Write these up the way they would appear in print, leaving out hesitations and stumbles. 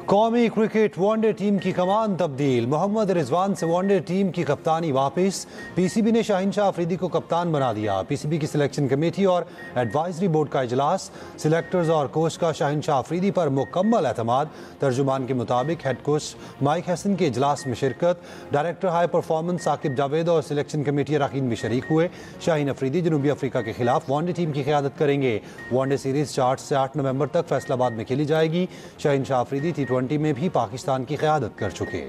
कौमी cricket one day team की कमान तब्दील, मोहम्मद रिजवान से वनडे टीम की कप्तानी वापस। पीसीबी ने शाहीन शाह अफरीदी को कप्तान बना दिया। पीसीबी की सिलेक्शन कमेटी और एडवाइजरी बोर्ड का इजलास, सिलेक्टर्स और कोच का शाहीन शाह अफरीदी पर मुकम्मल एतमाद। तर्जुमान के मुताबिक हेड कोच माइक हसन के इजलास में शिरकत, director high performance Saqib Javed और सिलेक्शन कमेटी अरकान भी शरीक हुए। शाहीन अफरीदी जनूबी अफ्रीका के खिलाफ वनडे टीम की क़यादत करेंगे। वनडे सीरीज 4 से 8 नवंबर तक फैसलाबाद में खेली जाएगी। शाहीन शाह अफरीदी T20 में भी पाकिस्तान की क़यादत कर चुके।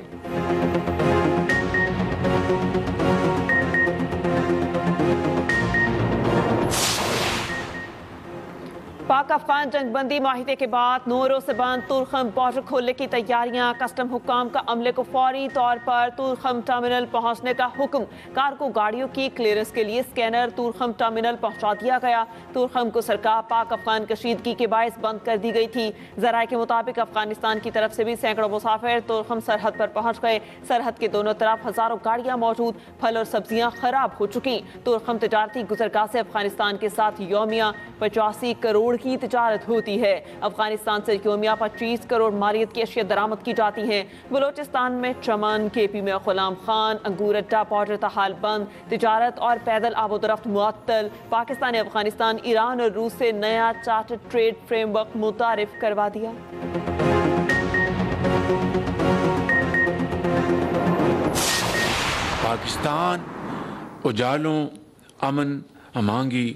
पाक अफगान जंगबंदी माहिदे के बाद 9 रोज से बंद तुरखम बॉर्डर खोलने की तैयारियां। कस्टम हुक्काम का अमले को फौरी तौर पर तुरखम टर्मिनल पहुंचने का हुक्म। कारगो गाड़ियों की क्लियरेंस के लिए स्कैनर तुरखम टर्मिनल पहुंचा दिया गया। तुरखम को सरकार पाक अफगान कशीदगी के बायस बंद कर दी गई थी। जराये के मुताबिक अफगानिस्तान की तरफ से भी सैकड़ों मुसाफिर तुरखम सरहद पर पहुंच गए। सरहद के दोनों तरफ हजारों गाड़ियां मौजूद, फल और सब्जियां खराब हो चुकी। तुरखम तजारती गुजरगाह से अफगानिस्तान के साथ योमिया 85 करोड़ की तिजारत होती है। अफगानिस्तान से योमिया 25 करोड़ मालियत की अशिया दरामद की जाती हैं। बलोचिस्तान में चमन, केपी में गुलाम खान, अंगूर अड्डा बॉर्डर तहाल बंद, तिजारत और पैदल आबोदरफ्त मुअत्तल। पाकिस्तान ने अफगानिस्तान, ईरान और रूस से नया चार्टर्ड ट्रेड फ्रेमवर्क मुतारिफ करवा दिया। पाकिस्तान उजालों, अमन, अमांगी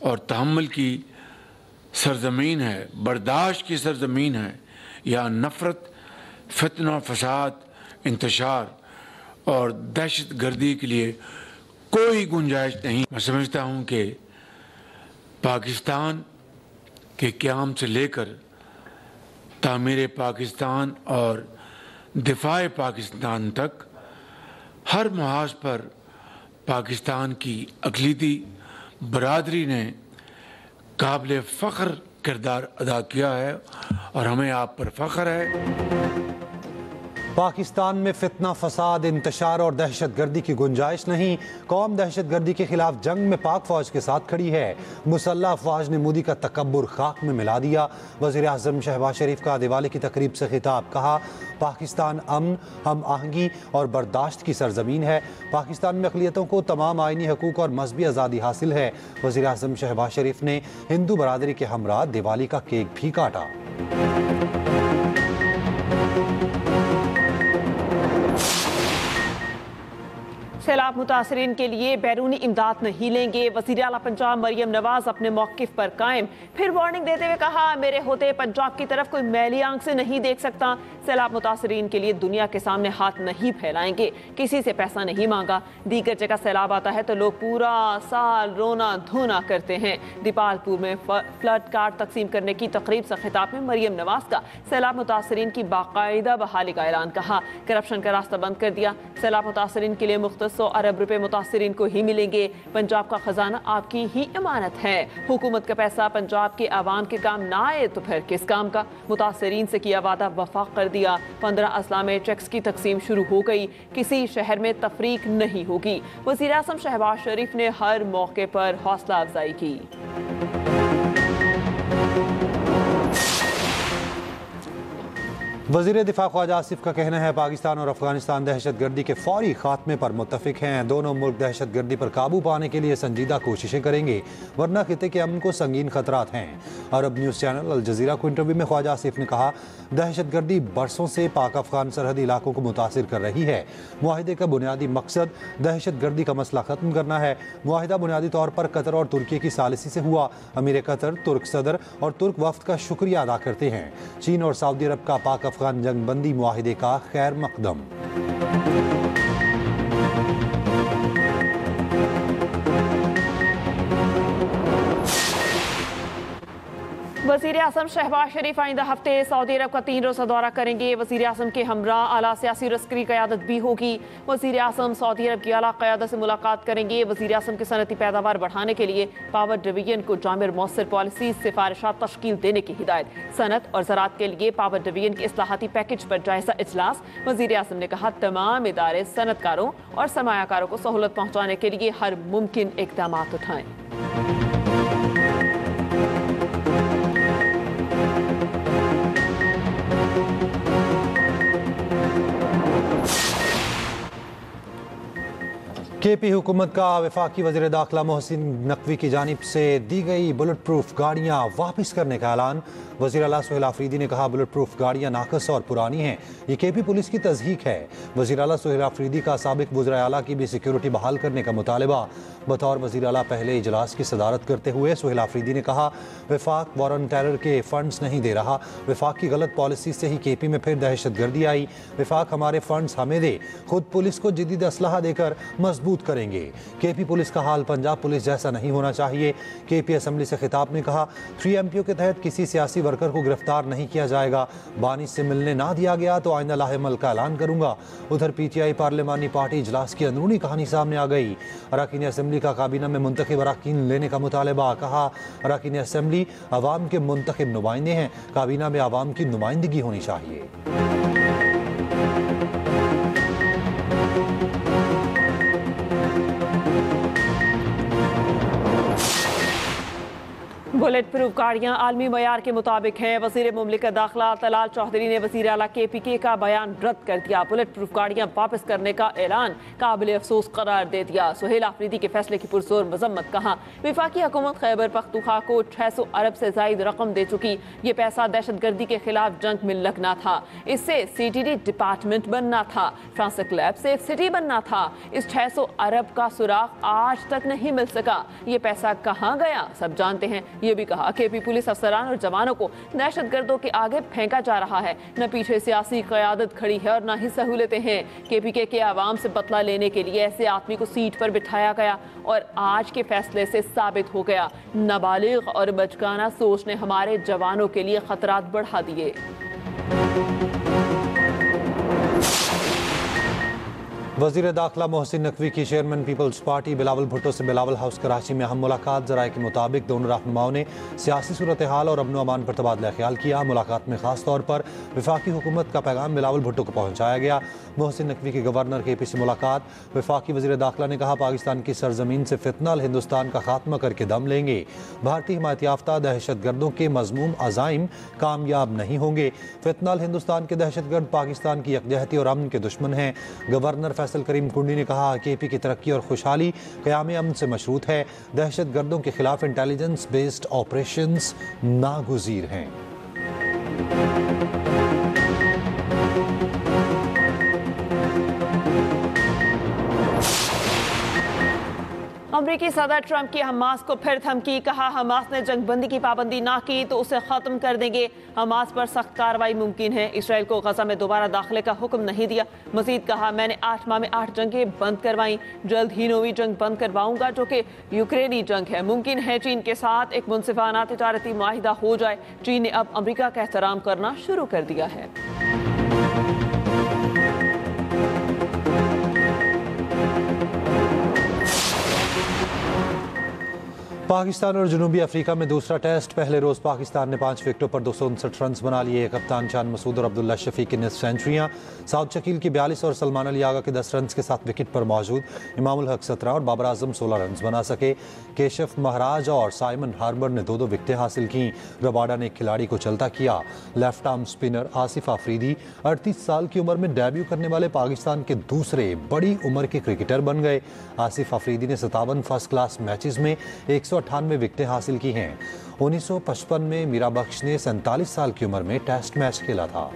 और तहम्मुल की सरजमीन है, बर्दाश्त की सरजमीन है। यहाँ नफरत, फितना, फसाद, इंतशार और दहशत गर्दी के लिए कोई गुंजाइश नहीं। मैं समझता हूँ कि पाकिस्तान के क़याम से लेकर तामीर पाकिस्तान और दिफाए पाकिस्तान तक हर महाज पर पाकिस्तान की अक़लीदी बरादरी ने काबिल फ़ख्र किरदार अदा किया है और हमें आप पर फ़ख्र है। पाकिस्तान में फितना, फसाद, इंतशार और दहशत गर्दी की गुंजाइश नहीं। कौम दहशत गर्दी के खिलाफ जंग में पाक फौज के साथ खड़ी है। मुसल्लह अफवाज ने मोदी का तकब्बुर खाक में मिला दिया। वज़ीर आज़म शहबाज शरीफ का दिवाली की तकरीब से खिताब, कहा पाकिस्तान अमन, हम आहंगी और बर्दाश्त की सरजमीन है। पाकिस्तान में अक़लियतों को तमाम आइनी हकूक़ और मजहबी आज़ादी हासिल है। वज़ीर आज़म शहबाज शरीफ ने हिंदू बरादरी के हमरा दिवाली का केक भी काटा। सैलाब मुतासरीन के लिए बैरूनी इमदाद नहीं लेंगे। वज़ीर आला पंजाब मरियम नवाज अपने मौक़िफ़ पर कायम। फिर वार्निंग देते हुए कहा, मेरे होते पंजाब की तरफ कोई मैली आंख से नहीं देख सकता। सैलाब मुतासरीन के लिए दुनिया के सामने हाथ नहीं फैलाएंगे। किसी से पैसा नहीं मांगा। दीगर जगह सैलाब आता है तो लोग पूरा साल रोना धोना करते हैं। दीपालपुर में फ्लड कार्ड तकसीम करने की तकरीब से खिताब में मरियम नवाज का सैलाब मुतासरीन की बाकायदा बहाली का ऐलान, कहा करप्शन का रास्ता बंद कर दिया। सैलाब मुतासरीन के लिए मुख्तसर 100 अरब रुपए मुतासरीन को ही मिलेंगे। पंजाब का खजाना आपकी ही इमानत है। हुकूमत का पैसा पंजाब के आवाम के काम ना आए तो फिर किस काम का। मुतासरीन से किया वादा वफा कर दिया। 15 अजला में चेक्स की तकसीम शुरू हो गई। किसी शहर में तफरीक नहीं होगी। वज़ीर आज़म शहबाज शरीफ ने हर मौके पर हौसला अफजाई की। वज़ीर दिफा ख्वाजा आसिफ का कहना है, पाकिस्तान और अफगानिस्तान दहशत गर्दी के फौरी खात्मे पर मुत्तफिक हैं। दोनों मुल्क दहशत गर्दी पर काबू पाने के लिए संजीदा कोशिशें करेंगे, वरना खिते के अमन को संगीन खतरात हैं। अरब न्यूज़ चैनल अल जज़ीरा को इंटरव्यू में ख्वाजा आसिफ ने कहा, दहशत गर्दी बरसों से पाक अफगान सरहदी इलाकों को मुतासिर कर रही है। मुआहिदे का बुनियादी मकसद दहशत गर्दी का मसला ख़त्म करना है। मुआहिदा बुनियादी तौर पर कतर और तुर्की की सालिसी से हुआ। अमीर कतर, तुर्क सदर और तुर्क वफ्द का शुक्रिया अदा करते हैं। चीन और सऊदी अरब का पाक अफगान जंगबंदी मुआहिदे का खैर मकदम। वज़ीर आज़म शहबाज शरीफ आइंदा हफ्ते सऊदी अरब का 3 रोज़ा दौरा करेंगे। वज़ीर आज़म के हमरा आला सियासी रस्करी क़यादत भी होगी। वज़ीर आज़म सऊदी अरब की आला क़यादत से मुलाकात करेंगे। वज़ीर आज़म की सनती पैदावार बढ़ाने के लिए पावर डिवीजन को जामिर मौसर पॉलिसी सिफारिशात तश्कील देने की हिदायत। सनत और ज़राअत के लिए पावर डिवीजन के इस्लाहाती पैकेज पर जायज़ा इजलास। वज़ीर आज़म ने कहा, तमाम इदारे सनतकारों और सरमायाकारों को सहूलत पहुँचाने के लिए हर मुमकिन इक़दाम उठाएँ। केपी हुकूमत का वफाकी वज़ीर दाखिला मोहसिन नकवी की जानिब से दी गई बुलेट प्रूफ गाड़ियाँ वापस करने का ऐलान। वज़ीर आला सुहेल आफरीदी ने कहा बुलेट प्रूफ गाड़ियाँ नाकस और पुरानी हैं, ये केपी पुलिस की तज़हीक है। वज़ीर आला सुहेल आफरीदी का साबिक वज़ीर आला की भी सिक्योरिटी बहाल करने का मुतालबा। बतौर वज़ीर आला पहले इजलास की सदारत करते हुए सुहेल आफरीदी ने कहा वफाक वॉर ऑन टेरर के फंड्स नहीं दे रहा, वफाक की गलत पॉलिसी से ही केपी में फिर दहशत गर्दी आई। वफाक हमारे फंड्स हमें दे, खुद पुलिस को जदीद असलहा देकर मजबूत करेंगे। केपी पुलिस का हाल पंजाब पुलिस जैसा नहीं होना चाहिए। केपी असम्बली से खिताब में कहा 3 MPO के तहत किसी सियासी वर्कर को गिरफ्तार नहीं किया जाएगा, बानी से मिलने ना दिया गया तो आइंदा लाहेमल का ऐलान करूंगा। उधर PTI पार्लिमानी पार्टी इजलास की अंदरूनी कहानी सामने आ गई। अरकान असम्बली का काबीना में मुंतखब अरकान लेने का मुतालबा। कहा अरकान असम्बली अवाम के मुंतखब नुमाइंदे हैं, काबीना में अवाम की नुमाइंदगी होनी चाहिए। बुलेट प्रूफ गाड़ियां आलमी मयार के मुताबिक हैं। वज़ीर मुमलिकत दाखिला तलाल चौधरी ने वज़ीर आला KPK का बयान रद्द कर दिया। बुलेट प्रूफ गाड़ियां वापस करने का ऐलान काबिल अफसोस करार दे दिया। सुहेल आफरीदी के फैसले की पुरजोर मजम्मत। कहा वफाकी हुकूमत खैबर पख्तूनख्वा को 600 अरब से जायद रकम दे चुकी, ये पैसा दहशत गर्दी के खिलाफ जंग में लगना था, इससे CTD डिपार्टमेंट बनना था, ट्रांसक लैब सेफ सिटी बनना था। इस 600 अरब का सुराग आज तक नहीं मिल सका, ये पैसा कहाँ गया सब जानते हैं। ये भी कहा केपी पुलिस अफसरान और जवानों को दहशतगर्दों के आगे फेंका जा रहा है, न पीछे सियासी क़यादत खड़ी है और न ही सहूलतें हैं। KPK के आवाम से बदला लेने के लिए ऐसे आदमी को सीट पर बिठाया गया और आज के फैसले से साबित हो गया नाबालिग और बचकाना सोच ने हमारे जवानों के लिए खतरात बढ़ा दिए। वज़ीर दाखिला मोहसिन नकवी की chairman Peoples Party Bilawal Bhutto से बिलावल हाउस कराची में अहम मुलाकात। ज़राए के मुताबिक दोनों रहनुमाओं ने सियासी सूरत हाल और अमन अमान पर तबादला ख्याल किया। मुलाकात में खास तौर पर वफाकी हुकूमत का पैगाम बिलावल भुट्टो को पहुँचाया गया। मोहसिन नकवी की गवर्नर KP से मुलाकात। वफाकी वज़ीर दाखिला ने कहा पाकिस्तान की सरजमीन से फितनाल हिंदुस्तान का खात्मा करके दम लेंगे। भारतीय हिमायत याफ्ता दहशत गर्दों के मजमूम अज़ाइम कामयाब नहीं होंगे। फितनाल हिंदुस्तान के दहशत गर्द पाकिस्तान की यकजहती और अमन के दुश्मन हैं। गवर्नर फैसल करीम कुंडी ने कहा KP की तरक्की और खुशहाली क़याम अमन से मशरूत है। दहशत गर्दों के खिलाफ इंटेलिजेंस बेस्ड ऑपरेशंस नागुज़ीर हैं। अमरीकी सदर ट्रंप की हमास को फिर धमकी। कहा हमास ने जंगबंदी की पाबंदी ना की तो उसे खत्म कर देंगे। हमास पर सख्त कार्रवाई मुमकिन है। इसराइल को गजा में दोबारा दाखिले का हुक्म नहीं दिया। मजीद कहा मैंने 8 माह में 8 जंगें बंद करवाई, जल्द ही 9वीं जंग बंद करवाऊंगा जो कि यूक्रेनी जंग है। मुमकिन है चीन के साथ एक मुनसिफाना तिजारती माहिदा हो जाए। चीन ने अब अमरीका का एहतराम करना शुरू कर दिया है। पाकिस्तान और जनूबी अफ्रीका में दूसरा टेस्ट। पहले रोज पाकिस्तान ने 5 विकेटों पर 259 रन बना लिए। कप्तान शान मसूद और अब्दुल्ला शफीक की निस्फ सेंचुरियां, साउद शकील की 42 और सलमान अली आगा के 10 रन के साथ विकेट पर मौजूद। इमामुल हक 17 और बाबर आजम 16 रन बना सके। केशफ महाराज और साइमन हार्बर ने 2-2 विकेटें हासिल की। रबाडा ने एक खिलाड़ी को चलता किया। Left arm spinner Asif Afridi 38 साल की उम्र में डेब्यू करने वाले पाकिस्तान के दूसरे बड़ी उम्र के क्रिकेटर बन गए। आसिफ आफरीदी ने 57 फर्स्ट क्लास मैचेस में 198 विकेटें हासिल की हैं। 1955 में मीरा बख्श ने 47 साल की उम्र में टेस्ट मैच खेला था।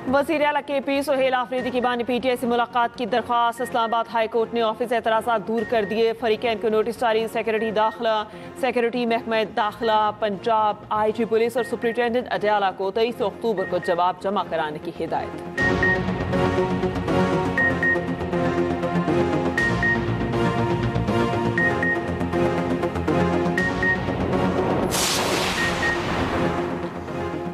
वज़ीर आला KP सुहेल आफरीदी की बानी PTI से मुलाकात की दरख्वास्त। इस्लामाबाद हाई कोर्ट ने ऑफिस एतराज़ात दूर कर दिए। फरीकैन को नोटिस जारी। सेक्रेटरी दाखिला, सेक्रेटरी महकमा दाखिला पंजाब, IG पुलिस और सुप्रिंटेंडेंट अडयाला को 23 अक्टूबर को जवाब जमा कराने की हिदायत।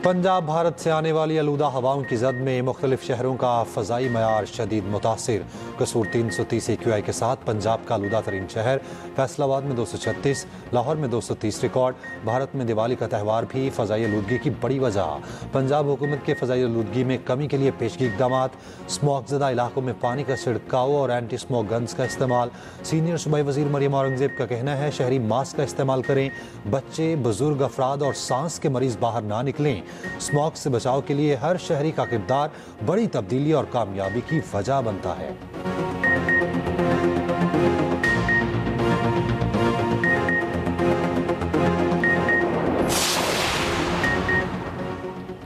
पंजाब भारत से आने वाली आलूदा हवाओं की जद में मुख्तलिफ शहरों का फ़ज़ाई मयार शदीद मुतासिर। कसूर 330 AQI के साथ पंजाब का आलूदा तरीन शहर। फैसलाबाद में 236, लाहौर में 230 रिकॉर्ड। भारत में दिवाली का त्यौहार भी फ़ज़ाई आलूदगी की बड़ी वजह। पंजाब हुकूमत के फ़ज़ाई आलूदगी में कमी के लिए पेशगी इक़दाम। स्मॉग ज़दा इलाकों में पानी का छिड़काव और एंटी स्मॉग गन्स का इस्तेमाल। सीनियर सूबाई वज़ीर मरियम औरंगज़ेब का कहना है शहरी मास्क का इस्तेमाल करें, बच्चे, बुजुर्ग अफराद और सांस के मरीज बाहर ना निकलें। स्मॉग से बचाव के लिए हर शहरी का किरदार बड़ी तब्दीली और कामयाबी की वजह बनता है।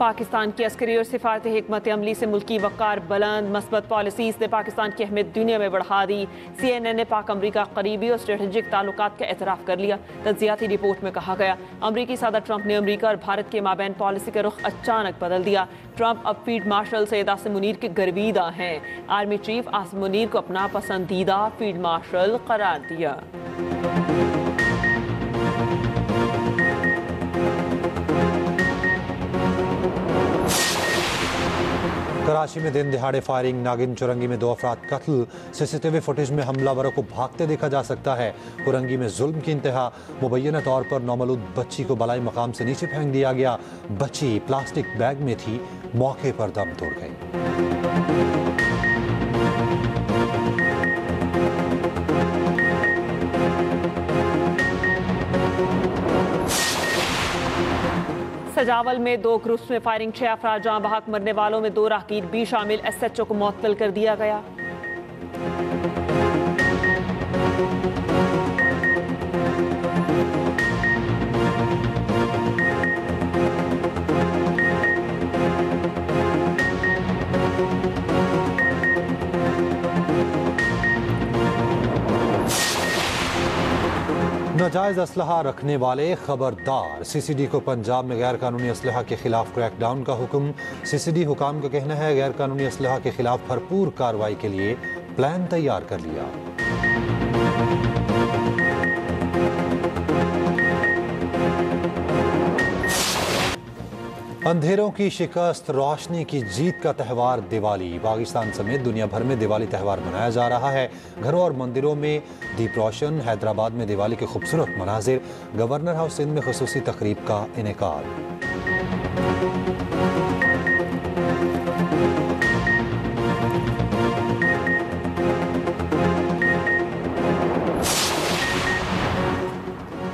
पाकिस्तान की अस्करी और सिफारती हिकमत अमली से मुल्की वक़ार बुलंद। मस्बत पॉलिसीज़ ने पाकिस्तान की अहमियत दुनिया में बढ़ा दी। CNN ने पाक अमरीका करीबी और स्ट्रेटेजिक ताल्लुकात का एतराफ़ कर लिया। तज्ज़ियाती रिपोर्ट में कहा गया अमरीकी सदर ट्रंप ने अमरीका और भारत के माबैन पॉलिसी का रुख अचानक बदल दिया। ट्रंप अब फील्ड मार्शल सैयद आसिम मुनीर के गर्विदा हैं। आर्मी चीफ आसिम मुनीर को अपना पसंदीदा फील्ड मार्शल करार दिया। कराची में दिन दिहाड़े फायरिंग, नागिन चुरंगी में 2 अफराद कत्ल। CCTV फुटेज में हमलावरों को भागते देखा जा सकता है। कुरंगी में जुल्म की इंतहा, मुबैना तौर पर नौमलूद बच्ची को बलाई मकाम से नीचे फेंक दिया गया। बच्ची प्लास्टिक बैग में थी, मौके पर दम तोड़ गई। सजावल में 2 ग्रुप्स में फायरिंग, 6 अफराद जहां बहक, मरने वालों में 2 राहगीर भी शामिल। SHO को मुअत्तल कर दिया गया। नाजायज असलहा रखने वाले खबरदार। CCD को पंजाब में गैर कानूनी असलहा के खिलाफ क्रैकडाउन का हुक्म। CCD हुकाम का कहना है गैर कानूनी असलहा के खिलाफ भरपूर कार्रवाई के लिए प्लान तैयार कर लिया। अंधेरों की शिकस्त, रोशनी की जीत का त्यौहार दिवाली। पाकिस्तान समेत दुनिया भर में दिवाली त्यौहार मनाया जा रहा है। घरों और मंदिरों में दीप रोशन। हैदराबाद में दिवाली के खूबसूरत मनाजिर। गवर्नर हाउस सिंध में खुसूसी तकरीब का इनेकाद।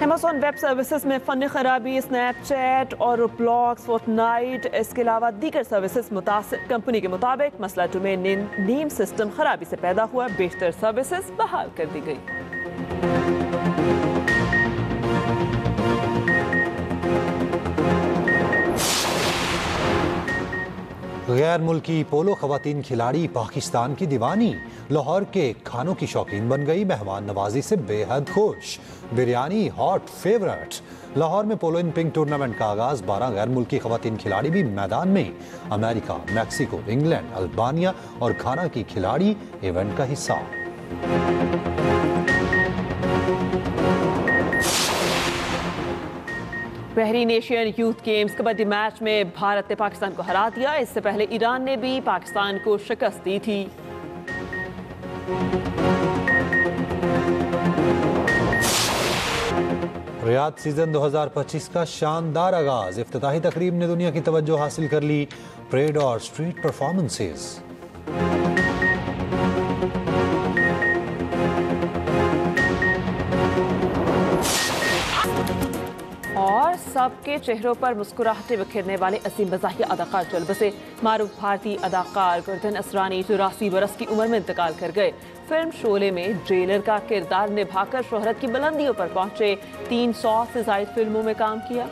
Amazon वेब सर्विसेज में फन खराबी, स्नैपचैट और ब्लॉग्स, फोर्टनाइट, इसके अलावा दीगर सर्विसेज मुतासिर। कंपनी के मुताबिक मसला डोमेन नेम सिस्टम खराबी से पैदा हुआ। बेशतर सर्विसेज बहाल कर दी गई। गैर मुल्की पोलो खवातीन खिलाड़ी पाकिस्तान की दीवानी। लाहौर के खानों की शौकीन बन गई, मेहमान नवाजी से बेहद खुश। Biryani hot favourite. लाहौर में पोलो इन पिंक टूर्नामेंट का आगाज। 12 गैर मुल्की खवातीन खिलाड़ी भी मैदान में। अमेरिका, मैक्सिको, इंग्लैंड, अल्बानिया और घाना की खिलाड़ी इवेंट का हिस्सा। Bahrain Asian youth games kabaddi match में भारत ने पाकिस्तान को हरा दिया। इससे पहले ईरान ने भी पाकिस्तान को शिकस्त दी थी। रियाद सीजन 2025 का शानदार आगाज। इफ्तिताही तकरीब ने दुनिया की तवज्जो हासिल कर ली। परेड और स्ट्रीट परफॉर्मेंसेस। और सबके चेहरों पर मुस्कुराहटें बिखेरने वाले असीम मज़ाहिया अदाकार चल बसे। मारूफ भारतीय अदाकार गुरधन असरानी 84 बरस की उम्र में इंतकाल कर गए। फिल्म शोले में जेलर का किरदार निभाकर शोहरत की बुलंदियों पर पहुंचे। 300 से ज़ायद फिल्मों में काम किया।